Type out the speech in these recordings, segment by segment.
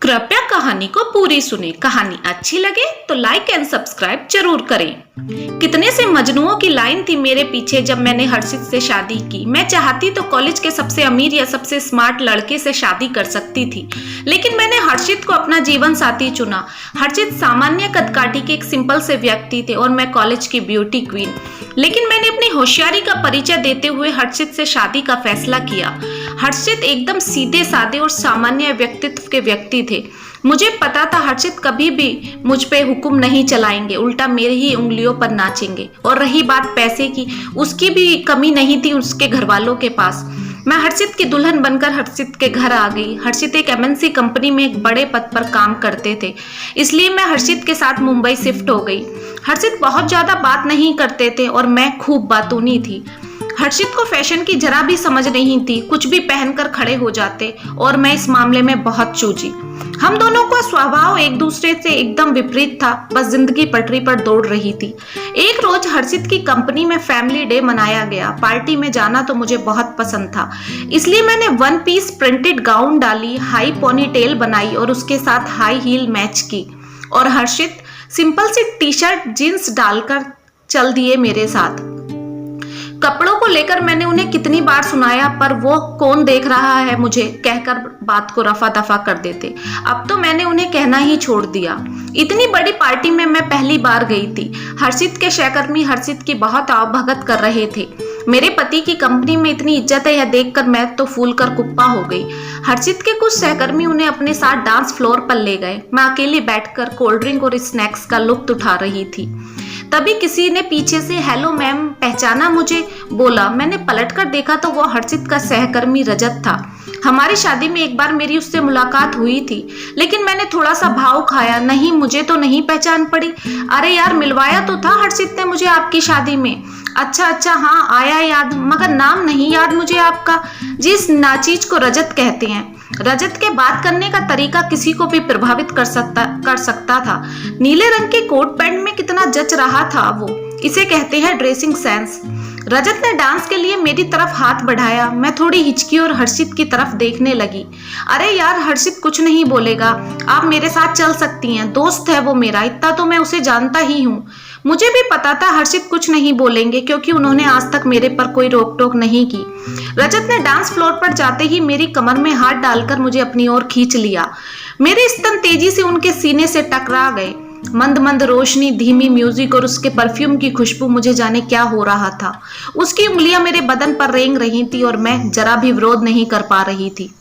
कृपया कहानी को पूरी सुने। कहानी अच्छी लगे तो लाइक एंड सब्सक्राइब जरूर करें। कितने से मजनुओं की लाइन थी मेरे पीछे जब मैंने हर्षित से शादी की। मैं चाहती तो कॉलेज के सबसे अमीर या सबसे स्मार्ट लड़के से शादी कर सकती थी, लेकिन मैंने हर्षित को अपना जीवन साथी चुना। हर्षित सामान्य कदकाठी के एक सिंपल से व्यक्ति थे और मैं कॉलेज की ब्यूटी क्वीन। लेकिन मैंने अपनी होशियारी का परिचय देते हुए हर्षित से शादी का फैसला किया। हर्षित एकदम सीधे साधे और सामान्य व्यक्तित्व के व्यक्ति थे। मुझे पता था हर्षित कभी भी मुझ पे हुक्म नहीं चलाएंगे, उल्टा मेरी ही उंगलियों पर नाचेंगे। और रही बात पैसे की, उसकी भी कमी नहीं थी उसके घर वालों के पास। मैं हर्षित की दुल्हन बनकर हर्षित के घर आ गई। हर्षित एक एमएनसी कंपनी में एक बड़े पद पर काम करते थे, इसलिए मैं हर्षित के साथ मुंबई शिफ्ट हो गई। हर्षित बहुत ज्यादा बात नहीं करते थे और मैं खूब बातूनी थी। हर्षित को फैशन की जरा भी समझ नहीं थी, कुछ भी पहनकर खड़े हो जाते और मैं इस मामले में बहुत चूजी। हम दोनों का स्वभाव एक दूसरे से एकदम विपरीत था, बस जिंदगी पटरी पर दौड़ रही थी। एक रोज हर्षित की कंपनी में फैमिली डे मनाया गया। पार्टी में जाना तो मुझे बहुत पसंद था, इसलिए मैंने वन पीस प्रिंटेड गाउन डाली, हाई पोनीटेल बनाई और उसके साथ हाई हील मैच की। और हर्षित सिंपल सी टी शर्ट जीन्स डालकर चल दिए मेरे साथ। कपड़ों को लेकर मैंने उन्हें कितनी बार सुनाया, पर वो कौन देख रहा है मुझे कहकर बात को रफा दफा कर देते। अब तो मैंने उन्हें कहना ही छोड़ दिया। इतनी बड़ी पार्टी में मैं पहली बार गई थी। हर्षित के सहकर्मी हर्षित की बहुत आवभगत कर रहे थे। मेरे पति की कंपनी में इतनी इज्जत है, यह देखकर मैं तो फूल कर कुप्पा हो गई। हर्षित के कुछ सहकर्मी उन्हें अपने साथ डांस फ्लोर पर ले गए। मैं अकेली बैठकर कोल्ड ड्रिंक और स्नैक्स का लुत्फ उठा रही थी। तभी किसी ने पीछे से हेलो मैम, पहचाना मुझे बोला। मैंने पलटकर देखा तो वो हर्षित का सहकर्मी रजत था। हमारी शादी में एक बार मेरी उससे मुलाकात हुई थी, लेकिन मैंने थोड़ा सा भाव खाया। नहीं, मुझे तो नहीं पहचान पड़ी। अरे यार, मिलवाया तो था हर्षित ने मुझे आपकी शादी में। अच्छा, हाँ आया याद, मगर नाम नहीं याद मुझे आपका। जिस नाचीज को रजत कहते हैं। रजत के बात करने का तरीका किसी को भी प्रभावित कर सकता था। नीले रंग के कोट पैंट में कितना जच रहा था वो। इसे कहते हैं ड्रेसिंग सेंस। रजत ने डांस के लिए मेरी तरफ हाथ बढ़ाया। मैं थोड़ी हिचकी और हर्षित की तरफ देखने लगी। अरे यार, हर्षित कुछ नहीं बोलेगा, आप मेरे साथ चल सकती हैं, दोस्त है वो मेरा, इतना तो मैं उसे जानता ही हूँ। मुझे भी पता था हर्षित कुछ नहीं बोलेंगे, क्योंकि उन्होंने आज तक मेरे पर कोई रोक टोक नहीं की। रजत ने डांस फ्लोर पर जाते ही मेरी कमर में हाथ डालकर मुझे अपनी ओर खींच लिया। मेरे स्तन तेजी से उनके सीने से टकरा गए। मंद मंद रोशनी, धीमी म्यूजिक और उसके परफ्यूम की खुशबू, मुझे जाने क्या हो रहा था। उसकी उंगलियां मेरे बदन पर रेंग रही थी और मैं जरा भी विरोध नहीं कर पा रही थी।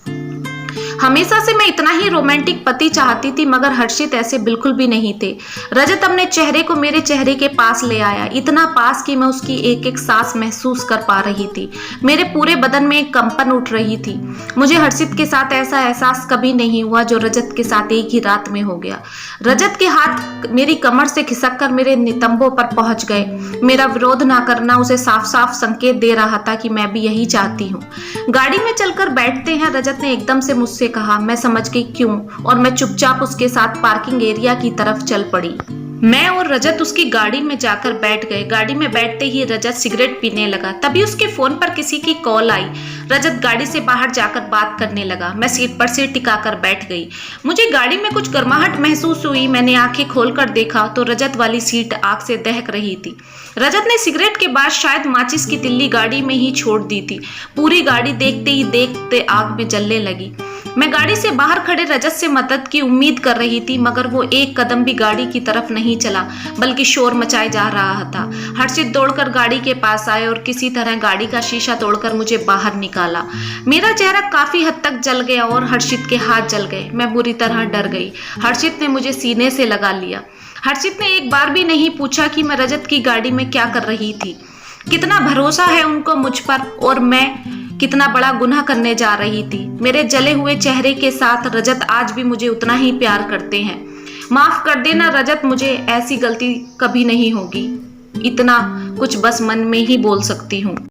हमेशा से मैं इतना ही रोमांटिक पति चाहती थी, मगर हर्षित ऐसे बिल्कुल भी नहीं थे। रजत अपने चेहरे को मेरे चेहरे के पास ले आया, इतना पास कि मैं उसकी एक एक सांस महसूस कर पा रही थी। मेरे पूरे बदन में एक कंपन उठ रही थी। मुझे हर्षित के साथ ऐसा एहसास कभी नहीं हुआ जो रजत के साथ एक ही रात में हो गया। रजत के हाथ मेरी कमर से खिसक कर मेरे नितंबों पर पहुंच गए। मेरा विरोध ना करना उसे साफ साफ संकेत दे रहा था कि मैं भी यही चाहती हूँ। गाड़ी में चलकर बैठते हैं, रजत ने एकदम से मुझसे कहा। मैं समझ गई क्यों, और मैं चुपचाप उसके साथ पार्किंग एरिया की तरफ चल पड़ी। मैं और रजत उसकी गाड़ी में जाकर बैठ गए। गाड़ी में बैठते ही रजत सिगरेट पीने लगा। तभी उसके फोन पर किसी की कॉल आई। रजत गाड़ी से बाहर जाकर बात करने लगा। मैं सीट पर सिर टिकाकर बैठ गई। मुझे गाड़ी में कुछ गर्माहट महसूस हुई। मैंने आंखें खोलकर देखा तो रजत वाली सीट आग से दहक रही थी। रजत ने सिगरेट के बाद शायद माचिस की तिल्ली गाड़ी में ही छोड़ दी थी। पूरी गाड़ी देखते ही देखते आग में जलने लगी। मैं गाड़ी से बाहर खड़े रजत से मदद की उम्मीद कर रही थी, मगर वो एक कदम भी गाड़ी की तरफ नहीं चला, बल्कि शोर मचाए जा रहा था। हर्षित दौड़कर गाड़ी के पास आए और किसी तरह गाड़ी का शीशा तोड़कर मुझे बाहर निकाला। मेरा चेहरा काफी हद तक जल गया और हर्षित के हाथ जल गए। मैं बुरी तरह डर गई। हर्षित ने मुझे सीने से लगा लिया। हर्षित ने एक बार भी नहीं पूछा कि मैं रजत की गाड़ी में क्या कर रही थी। कितना भरोसा है उनको मुझ पर, और मैं कितना बड़ा गुनाह करने जा रही थी। मेरे जले हुए चेहरे के साथ रजत आज भी मुझे उतना ही प्यार करते हैं। माफ कर देना रजत, मुझे ऐसी गलती कभी नहीं होगी। इतना कुछ बस मन में ही बोल सकती हूँ।